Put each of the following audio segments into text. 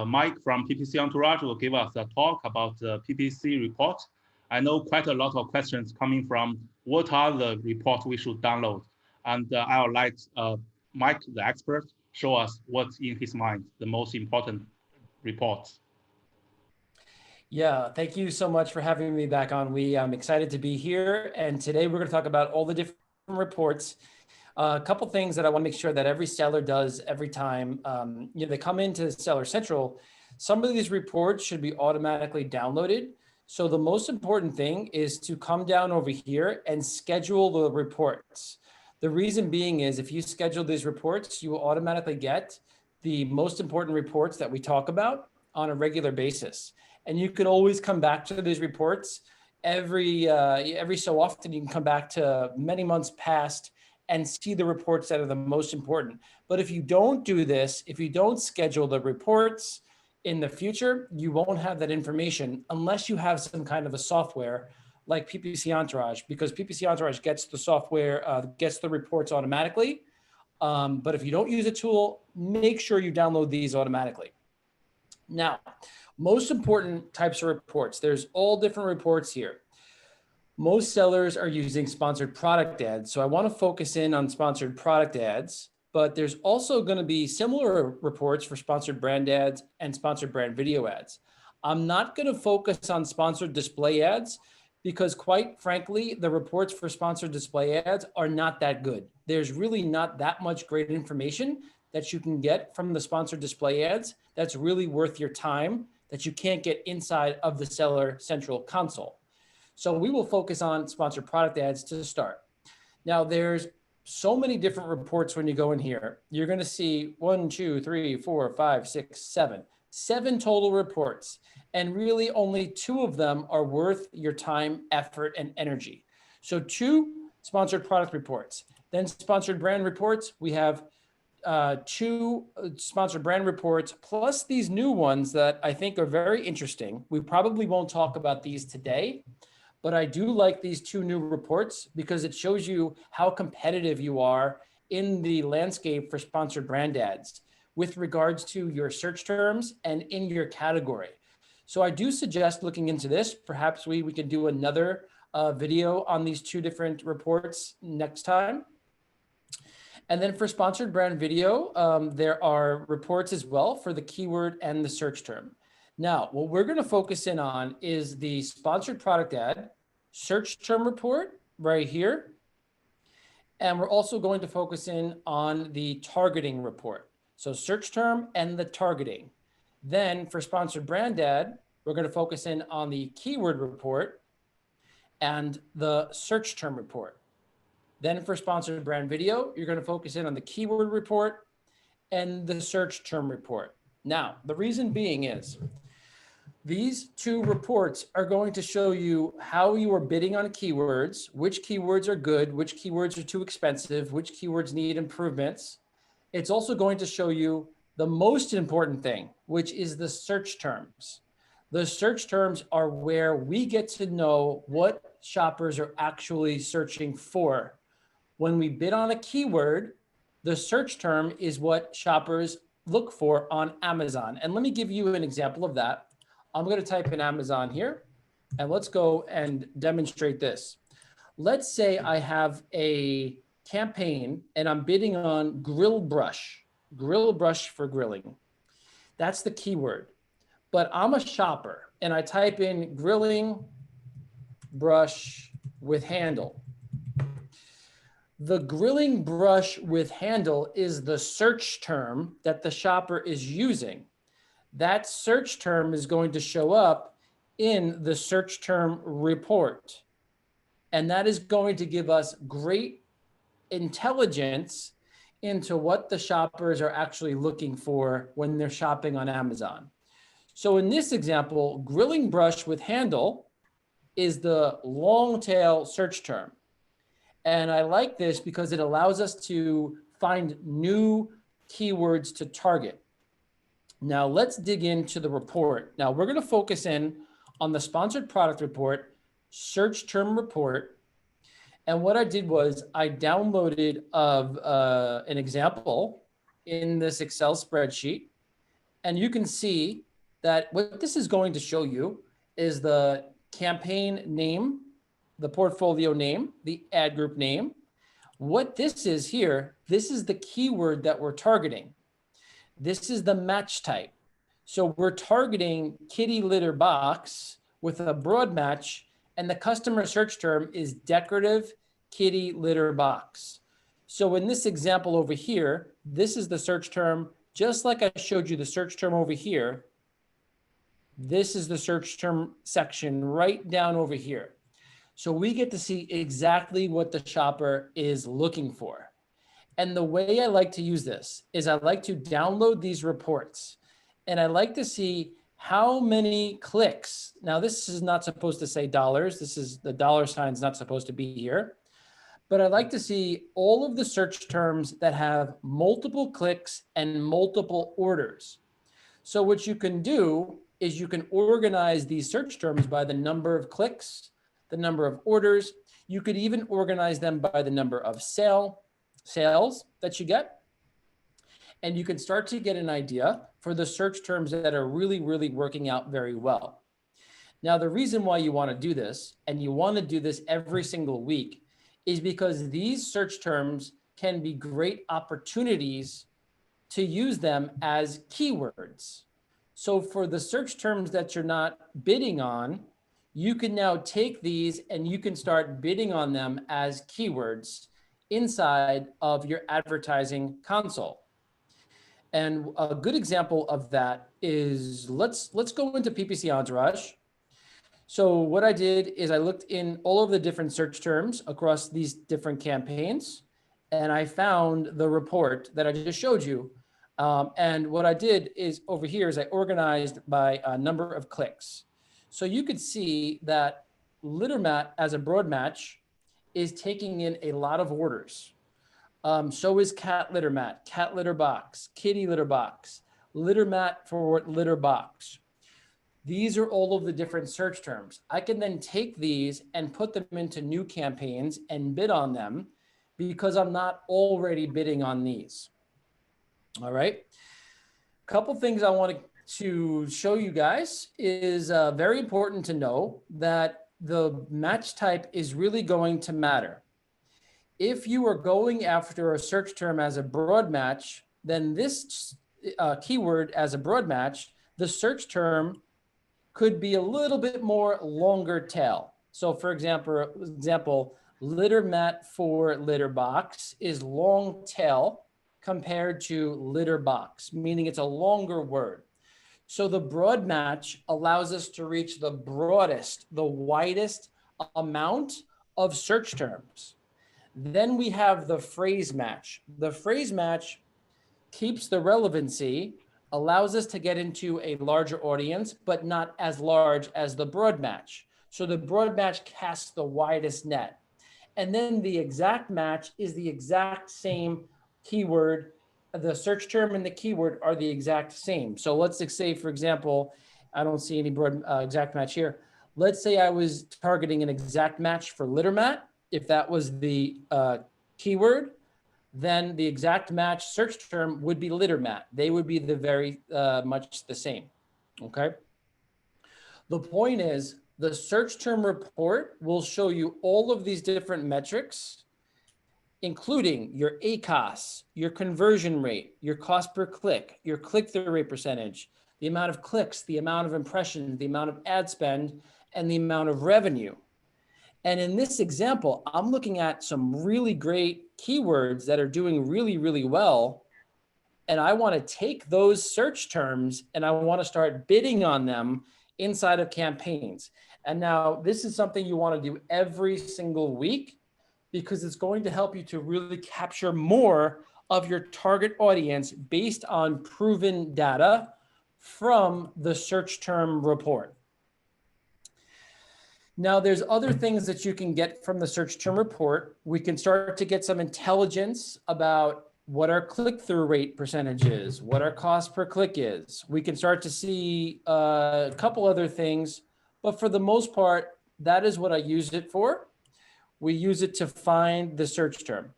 Mike from PPC Entourage will give us a talk about the PPC report. I know quite a lot of questions coming from what are the reports we should download. And I would like Mike, the expert, show us what's in his mind, the most important reports. Yeah, thank you so much for having me back on. I'm excited to be here. And today we're going to talk about all the different reports. A couple things that I want to make sure that every seller does every time they come into Seller Central. Some of these reports should be automatically downloaded. So the most important thing is to come down over here and schedule the reports. The reason being is if you schedule these reports, you will automatically get the most important reports that we talk about on a regular basis. And you can always come back to these reports every so often. You can come back to many months past and see the reports that are the most important. But if you don't do this, if you don't schedule the reports in the future, you won't have that information unless you have some kind of a software like PPC Entourage, because PPC Entourage gets the software, gets the reports automatically. But if you don't use a tool, make sure you download these automatically. Now, most important types of reports. There's all different reports here. Most sellers are using sponsored product ads. So I want to focus in on sponsored product ads, but there's also going to be similar reports for sponsored brand ads and sponsored brand video ads. I'm not going to focus on sponsored display ads because quite frankly, the reports for sponsored display ads are not that good. There's really not that much great information that you can get from the sponsored display ads that's really worth your time that you can't get inside of the Seller Central console. So we will focus on sponsored product ads to start. Now there's so many different reports when you go in here. You're going to see 1, 2, 3, 4, 5, 6, 7 total reports. And really only 2 of them are worth your time, effort, and energy. So 2 sponsored product reports. Then sponsored brand reports, we have 2 sponsored brand reports, plus these new ones that I think are very interesting. We probably won't talk about these today, but I do like these 2 new reports because it shows you how competitive you are in the landscape for sponsored brand ads with regards to your search terms and in your category. So I do suggest looking into this. Perhaps we can do another video on these 2 different reports next time. And then for sponsored brand video, there are reports as well for the keyword and the search term. Now, what we're going to focus in on is the sponsored product ad, search term report right here. And we're also going to focus in on the targeting report. So search term and the targeting. Then for sponsored brand ad, we're going to focus in on the keyword report and the search term report. Then for sponsored brand video, you're going to focus in on the keyword report and the search term report. Now, the reason being is these 2 reports are going to show you how you are bidding on keywords, which keywords are good, which keywords are too expensive, which keywords need improvements. It's also going to show you the most important thing, which is the search terms. The search terms are where we get to know what shoppers are actually searching for. When we bid on a keyword, the search term is what shoppers look for on Amazon. And let me give you an example of that. I'm going to type in Amazon here, and let's go and demonstrate this. Let's say I have a campaign and I'm bidding on grill brush for grilling. That's the keyword. But I'm a shopper and I type in grilling brush with handle. The grilling brush with handle is the search term that the shopper is using. That search term is going to show up in the search term report. And that is going to give us great intelligence into what the shoppers are actually looking for when they're shopping on Amazon. So in this example, grilling brush with handle is the long tail search term. And I like this because it allows us to find new keywords to target. Now let's dig into the report. Now we're going to focus in on the sponsored product report, search term report. And what I did was I downloaded an example in this Excel spreadsheet. And you can see that what this is going to show you is the campaign name, the portfolio name, the ad group name. What this is here, this is the keyword that we're targeting. This is the match type. So we're targeting kitty litter box with a broad match, and the customer search term is decorative kitty litter box. So in this example over here, this is the search term, just like I showed you the search term over here. This is the search term section right down over here. So we get to see exactly what the shopper is looking for. And the way I like to use this is I like to download these reports, and I like to see how many clicks. Now, this is not supposed to say dollars. This is the dollar sign's not supposed to be here. But I like to see all of the search terms that have multiple clicks and multiple orders. So what you can do is you can organize these search terms by the number of clicks, the number of orders. You could even organize them by the number of sales that you get. And you can start to get an idea for the search terms that are really, really working out very well. Now, the reason why you want to do this, and you want to do this every single week, is because these search terms can be great opportunities to use them as keywords. So for the search terms that you're not bidding on, you can now take these and you can start bidding on them as keywords inside of your advertising console. And a good example of that is, let's go into PPC Entourage. So what I did is I looked in all of the different search terms across these different campaigns, and I found the report that I just showed you. And what I did is over here is I organized by a number of clicks. So you could see that litter mat as a broad match is taking in a lot of orders. So is cat litter mat, cat litter box, kitty litter box, litter mat for litter box. These are all of the different search terms. I can then take these and put them into new campaigns and bid on them because I'm not already bidding on these. All right. A couple things I want to show you guys is very important to know that the match type is really going to matter. If you are going after a search term as a broad match, then this keyword as a broad match, the search term could be a little bit more longer tail. So for example, litter mat for litter box is long tail compared to litter box, meaning it's a longer word. So the broad match allows us to reach the broadest, the widest amount of search terms. Then we have the phrase match. The phrase match keeps the relevancy, allows us to get into a larger audience, but not as large as the broad match. So the broad match casts the widest net. And then the exact match is the exact same keyword. The search term and the keyword are the exact same. So let's say, for example, I don't see any broad exact match here. Let's say I was targeting an exact match for litter mat. If that was the keyword, then the exact match search term would be litter mat. They would be the very much the same, okay? The point is the search term report will show you all of these different metrics, including your ACOS, your conversion rate, your cost per click, your click-through rate percentage, the amount of clicks, the amount of impressions, the amount of ad spend, and the amount of revenue. And in this example, I'm looking at some really great keywords that are doing really, really well. And I want to take those search terms and I want to start bidding on them inside of campaigns. And now this is something you want to do every single week because it's going to help you to really capture more of your target audience based on proven data from the search term report. Now, there's other things that you can get from the search term report. We can start to get some intelligence about what our click-through rate percentage is, what our cost per click is. We can start to see a couple other things, but for the most part, that is what I use it for. We use it to find the search term.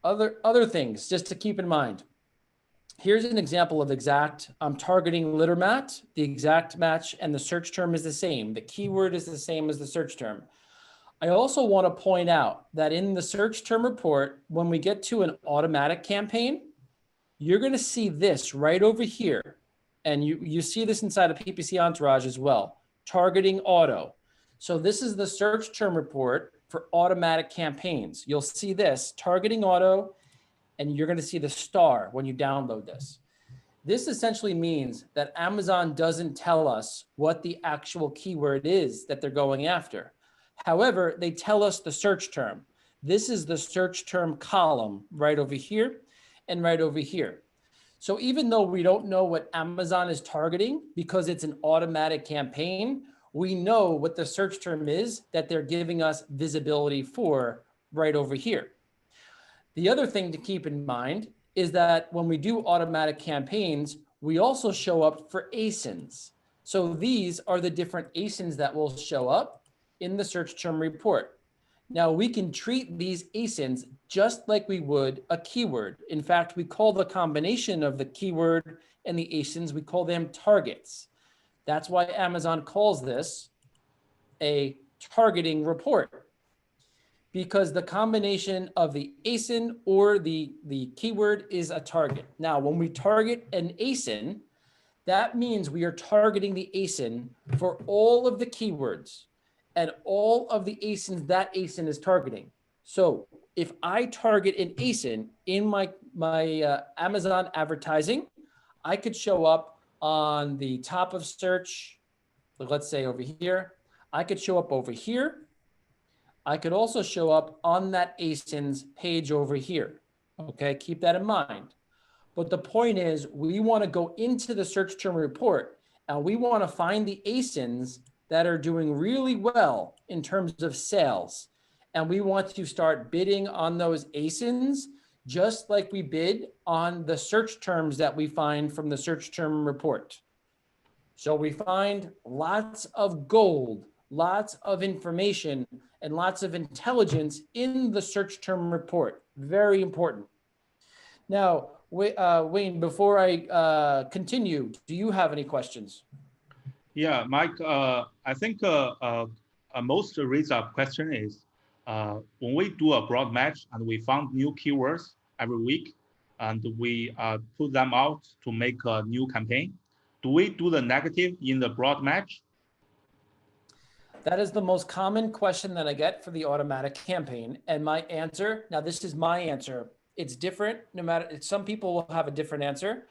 Other things just to keep in mind. here's an example of exact. I'm targeting litter mat, the exact match, and the search term is the same. The keyword is the same as the search term. I also want to point out that in the search term report, when we get to an automatic campaign, you're going to see this right over here. And you see this inside of PPC Entourage as well, targeting auto. So this is the search term report for automatic campaigns. You'll see this, targeting auto, and you're going to see the star when you download this. This essentially means that Amazon doesn't tell us what the actual keyword is that they're going after. However, they tell us the search term. This is the search term column right over here and right over here. So even though we don't know what Amazon is targeting because it's an automatic campaign, we know what the search term is that they're giving us visibility for right over here. The other thing to keep in mind is that when we do automatic campaigns, we also show up for ASINs. So these are the different ASINs that will show up in the search term report. Now we can treat these ASINs just like we would a keyword. In fact, we call the combination of the keyword and the ASINs, we call them targets. That's why Amazon calls this a targeting report, because the combination of the ASIN or the keyword is a target. Now, when we target an ASIN, that means we are targeting the ASIN for all of the keywords and all of the ASINs that ASIN is targeting. So if I target an ASIN in my Amazon advertising, I could show up on the top of search, let's say over here. I could show up over here. I could also show up on that ASIN's page over here. Okay, keep that in mind. But the point is, we want to go into the search term report and we want to find the ASINs that are doing really well in terms of sales. And we want to start bidding on those ASINs just like we bid on the search terms that we find from the search term report. So we find lots of gold, lots of information, and lots of intelligence in the search term report. Very important. Now, Wayne, before I continue, do you have any questions? Yeah, Mike, I think a most raised up question is, when we do a broad match and we found new keywords every week, and we put them out to make a new campaign, do we do the negative in the broad match? That is the most common question that I get for the automatic campaign. And my answer, now this is my answer. It's different, no matter, some people will have a different answer.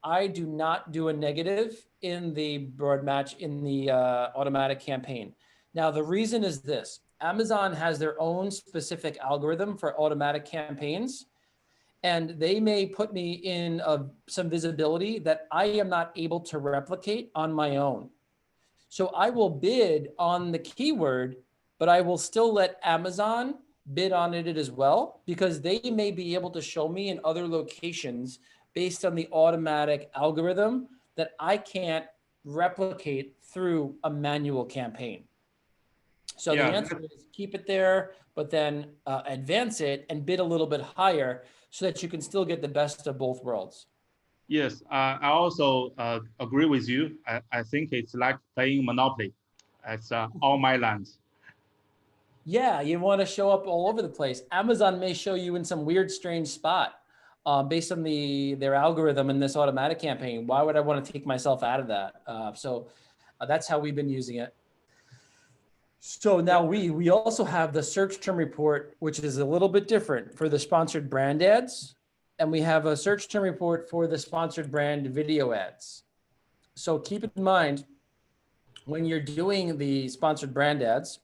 I do not do a negative in the broad match in the automatic campaign. Now, the reason is this. Amazon has their own specific algorithm for automatic campaigns, and they may put me in some visibility that I am not able to replicate on my own. So I will bid on the keyword, but I will still let Amazon bid on it as well, because they may be able to show me in other locations based on the automatic algorithm that I can't replicate through a manual campaign. So yeah, the answer is keep it there, but then advance it and bid a little bit higher so that you can still get the best of both worlds. Yes, I also agree with you. I think it's like playing Monopoly. It's all my land. Yeah, you want to show up all over the place. Amazon may show you in some weird, strange spot based on their algorithm in this automatic campaign. Why would I want to take myself out of that? So that's how we've been using it. So now we also have the search term report, which is a little bit different for the sponsored brand ads. And we have a search term report for the sponsored brand video ads. So keep in mind, when you're doing the sponsored brand ads,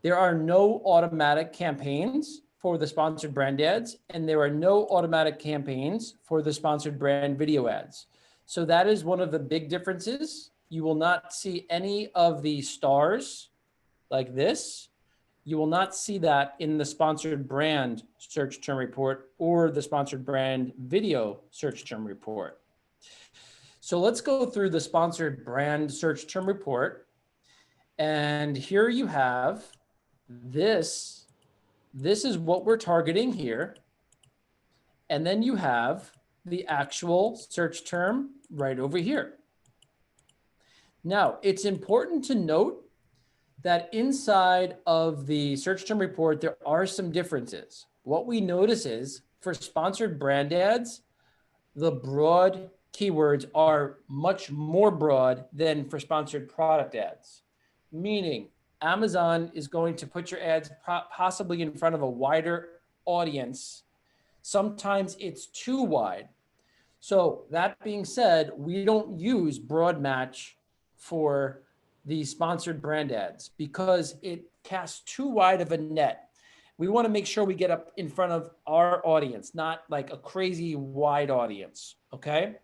there are no automatic campaigns for the sponsored brand ads, and there are no automatic campaigns for the sponsored brand video ads. So that is one of the big differences. You will not see any of the stars like this. You will not see that in the sponsored brand search term report or the sponsored brand video search term report. So let's go through the sponsored brand search term report. And here you have this. This is what we're targeting here. And then you have the actual search term right over here. Now, it's important to note that inside of the search term report, there are some differences. What we notice is for sponsored brand ads, the broad keywords are much more broad than for sponsored product ads, meaning Amazon is going to put your ads possibly in front of a wider audience. Sometimes it's too wide. So that being said, we don't use broad match for the sponsored brand ads because it casts too wide of a net. We want to make sure we get up in front of our audience, not like a crazy wide audience, okay?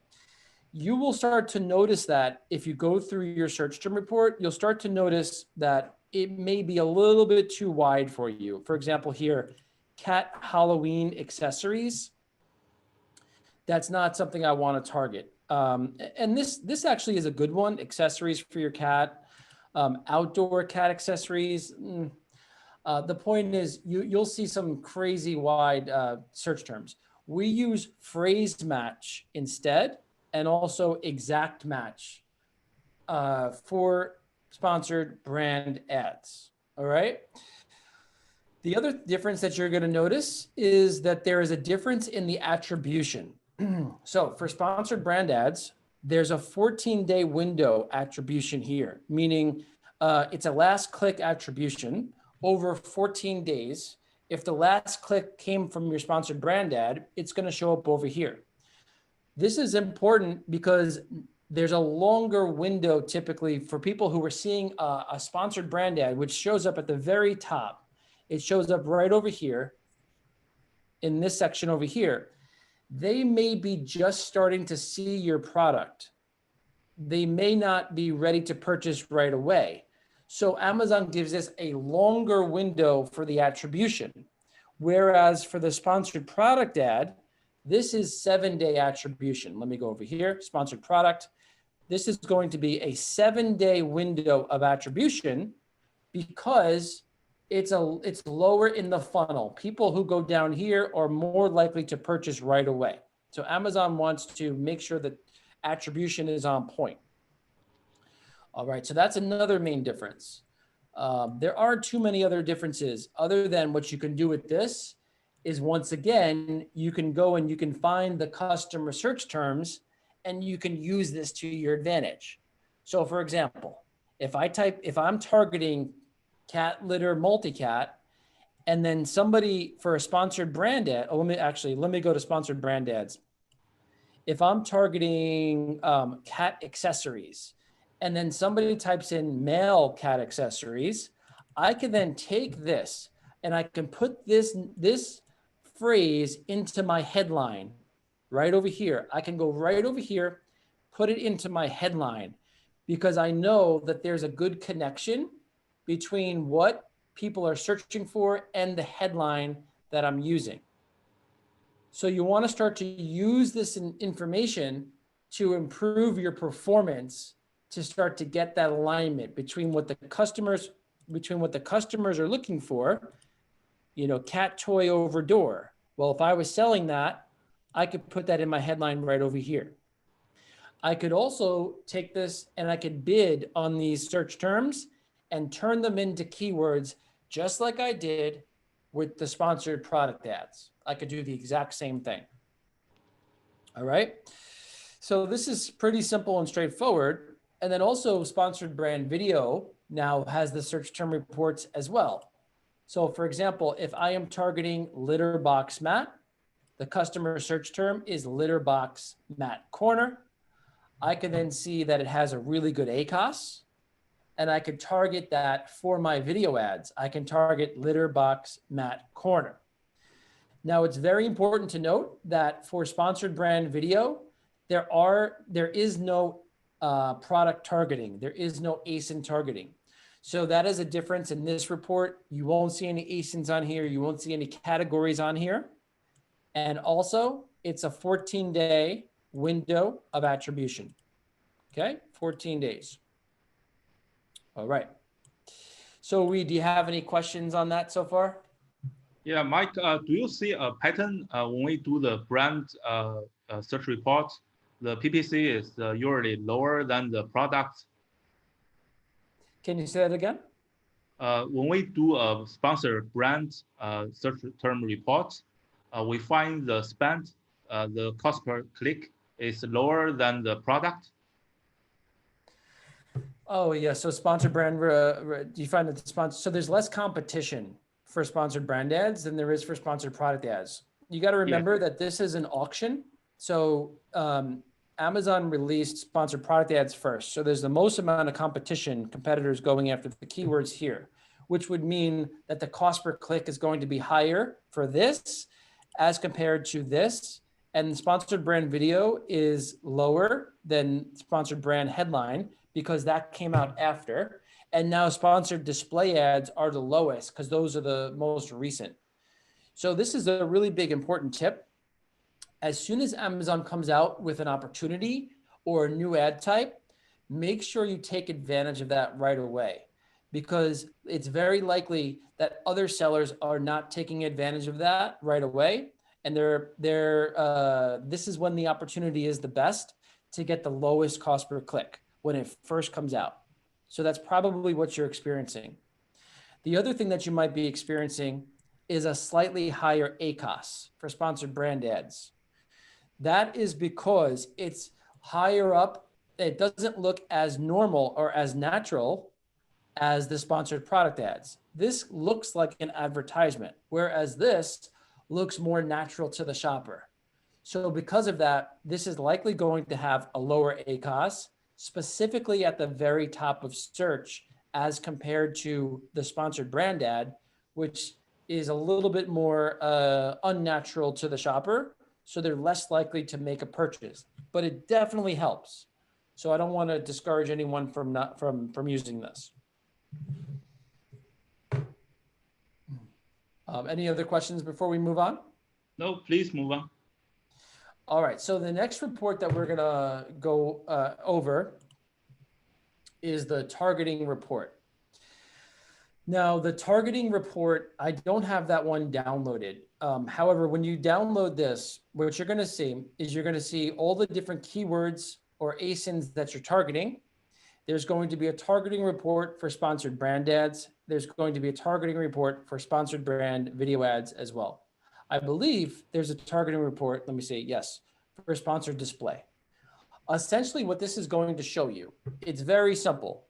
You will start to notice that if you go through your search term report, you'll start to notice that it may be a little bit too wide for you. For example, here, cat Halloween accessories. That's not something I want to target. And this actually is a good one, accessories for your cat, outdoor cat accessories. The point is you'll see some crazy wide search terms. We use phrase match instead, and also exact match for sponsored brand ads, all right? The other difference that you're gonna notice is that there is a difference in the attribution. So for sponsored brand ads, there's a 14-day window attribution here, meaning it's a last click attribution over 14 days. If the last click came from your sponsored brand ad, it's gonna show up over here. This is important because there's a longer window typically for people who are seeing a sponsored brand ad, which shows up at the very top. It shows up right over here in this section over here. They may be just starting to see your product. They may not be ready to purchase right away. So Amazon gives us a longer window for the attribution. Whereas for the sponsored product ad, this is 7-day attribution. Let me go over here, sponsored product. This is going to be a 7-day window of attribution because it's lower in the funnel. People who go down here are more likely to purchase right away. So Amazon wants to make sure that attribution is on point. All right, so that's another main difference. There aren't too many other differences other than what you can do with this is once again, you can go and you can find the customer search terms and you can use this to your advantage. So for example, if I'm targeting cat litter multicat, and then somebody for a sponsored brand ad, let me go to sponsored brand ads. If I'm targeting cat accessories, and then somebody types in male cat accessories, I can then take this and I can put this phrase into my headline right over here. I can go right over here, put it into my headline because I know that there's a good connection between what people are searching for and the headline that I'm using. So you want to start to use this information to improve your performance, to start to get that alignment between what the customers are looking for. You know, cat toy over door. Well, if I was selling that, I could put that in my headline right over here. I could also take this and I could bid on these search terms and turn them into keywords just like I did with the sponsored product ads. I could do the exact same thing. All right. So this is pretty simple and straightforward. And then also sponsored brand video now has the search term reports as well. So for example, if I am targeting litter box mat, the customer search term is litter box mat corner. I can then see that it has a really good ACOS, and I could target that for my video ads. I can target litter box mat corner. Now it's very important to note that for sponsored brand video, there is no product targeting. There is no ASIN targeting. So that is a difference in this report. You won't see any ASINs on here. You won't see any categories on here. And also it's a 14-day window of attribution. Okay, 14 days. All right. So do you have any questions on that so far? Yeah, Mike, do you see a pattern when we do the brand search report, the PPC is usually lower than the product. Can you say that again? When we do a sponsored brand search term report, we find the spend, the cost per click is lower than the product. Oh yeah, so sponsored brand, do you find that the sponsor, so there's less competition for sponsored brand ads than there is for sponsored product ads. You got to remember that this is an auction. So Amazon released sponsored product ads first. So there's the most amount of competition, competitors going after the keywords here, which would mean that the cost per click is going to be higher for this as compared to this. And sponsored brand video is lower than sponsored brand headline because that came out after. And now sponsored display ads are the lowest because those are the most recent. So this is a really big important tip. As soon as Amazon comes out with an opportunity or a new ad type, make sure you take advantage of that right away, because it's very likely that other sellers are not taking advantage of that right away. And this is when the opportunity is the best to get the lowest cost per click when it first comes out. So that's probably what you're experiencing. The other thing that you might be experiencing is a slightly higher ACOS for sponsored brand ads. That is because it's higher up. It doesn't look as normal or as natural as the sponsored product ads. This looks like an advertisement, whereas this looks more natural to the shopper. So because of that, this is likely going to have a lower ACOS, specifically at the very top of search as compared to the sponsored brand ad, which is a little bit more unnatural to the shopper. So they're less likely to make a purchase, but it definitely helps. So I don't want to discourage anyone from using this. Any other questions before we move on? No, please move on. All right, so the next report that we're gonna go over is the targeting report. Now, the targeting report, I don't have that one downloaded. However, when you download this, what you're gonna see is you're gonna see all the different keywords or ASINs that you're targeting. There's going to be a targeting report for sponsored brand ads. There's going to be a targeting report for sponsored brand video ads as well. I believe there's a targeting report, let me see, yes, for sponsored display. Essentially what this is going to show you, it's very simple.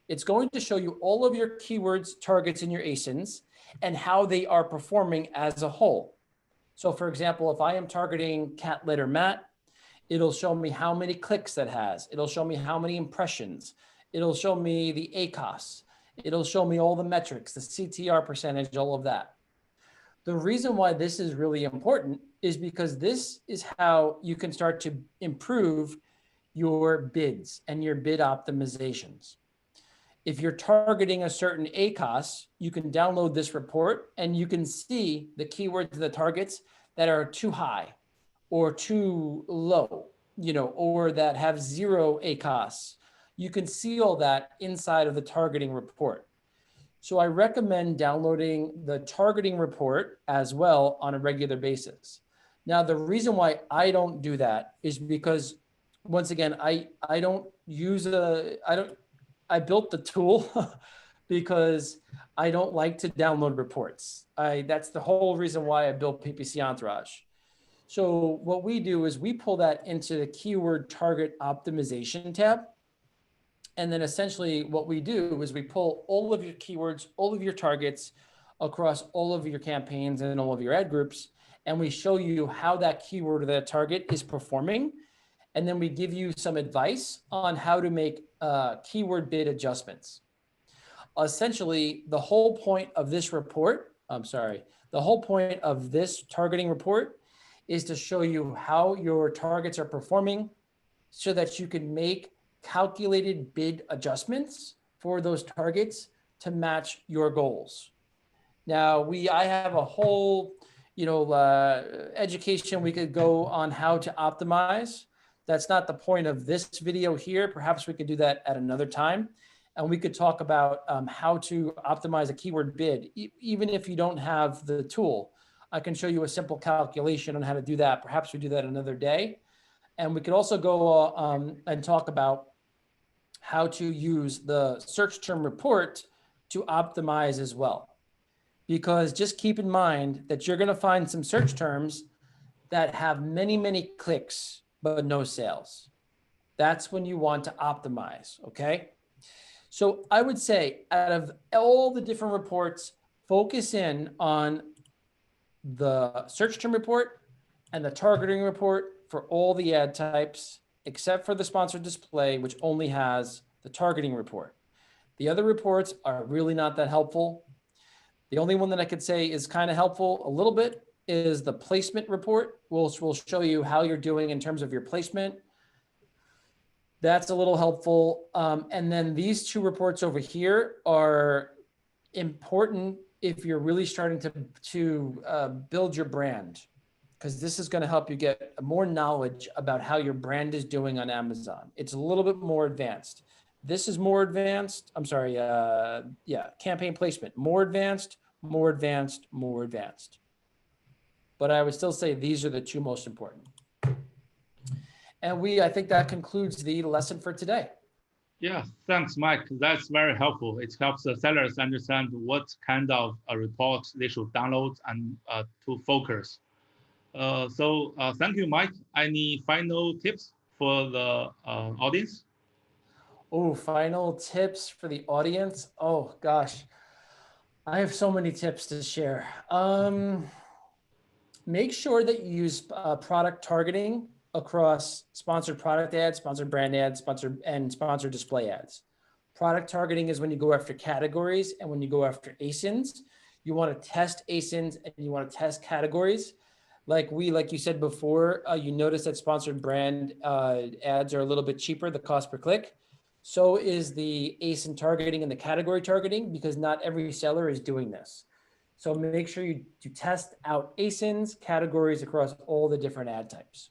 It's going to show you all of your keywords, targets, and your ASINs and how they are performing as a whole. So for example, if I am targeting cat litter mat, it'll show me how many clicks that has. It'll show me how many impressions. It'll show me the ACOS. It'll show me all the metrics, the CTR percentage, all of that. The reason why this is really important is because this is how you can start to improve your bids and your bid optimizations. If you're targeting a certain ACOS, you can download this report and you can see the keywords and the targets that are too high or too low, or that have zero ACOS. You can see all that inside of the targeting report. So I recommend downloading the targeting report as well on a regular basis. Now, the reason why I don't do that is because, once again, I built the tool because I don't like to download reports. That's the whole reason why I built PPC Entourage. So what we do is we pull that into the keyword target optimization tab. And then essentially what we do is we pull all of your keywords, all of your targets across all of your campaigns and all of your ad groups. And we show you how that keyword or that target is performing. And then we give you some advice on how to make keyword bid adjustments. Essentially, the whole point of this report, the whole point of this targeting report is to show you how your targets are performing so that you can make calculated bid adjustments for those targets to match your goals. Now, I have a whole, education we could go on how to optimize. That's not the point of this video here. Perhaps we could do that at another time. And we could talk about how to optimize a keyword bid, even if you don't have the tool. I can show you a simple calculation on how to do that. Perhaps we do that another day. And we could also go and talk about how to use the search term report to optimize as well. Because just keep in mind that you're going to find some search terms that have many, many clicks, but no sales. That's when you want to optimize, okay? So I would say out of all the different reports, focus in on the search term report and the targeting report for all the ad types, except for the sponsored display, which only has the targeting report. The other reports are really not that helpful. The only one that I could say is kind of helpful a little bit is the placement report. We'll show you how you're doing in terms of your placement. That's a little helpful. And then these two reports over here are important if you're really starting to build your brand, because this is going to help you get more knowledge about how your brand is doing on Amazon. It's a little bit more advanced. This is more advanced. I'm sorry. Campaign placement, more advanced, more advanced, more advanced. But I would still say these are the two most important. And I think that concludes the lesson for today. Yeah, thanks, Mike. That's very helpful. It helps the sellers understand what kind of a report they should download and to focus. So thank you, Mike. Any final tips for the audience? Oh, final tips for the audience. Oh, gosh. I have so many tips to share. Make sure that you use product targeting across sponsored product ads, sponsored brand ads, sponsored display ads. Product targeting is when you go after categories and when you go after ASINs. You want to test ASINs and you want to test categories. Like you said before, you notice that sponsored brand ads are a little bit cheaper, the cost per click. So is the ASIN targeting and the category targeting, because not every seller is doing this. So make sure you test out ASINs, categories across all the different ad types.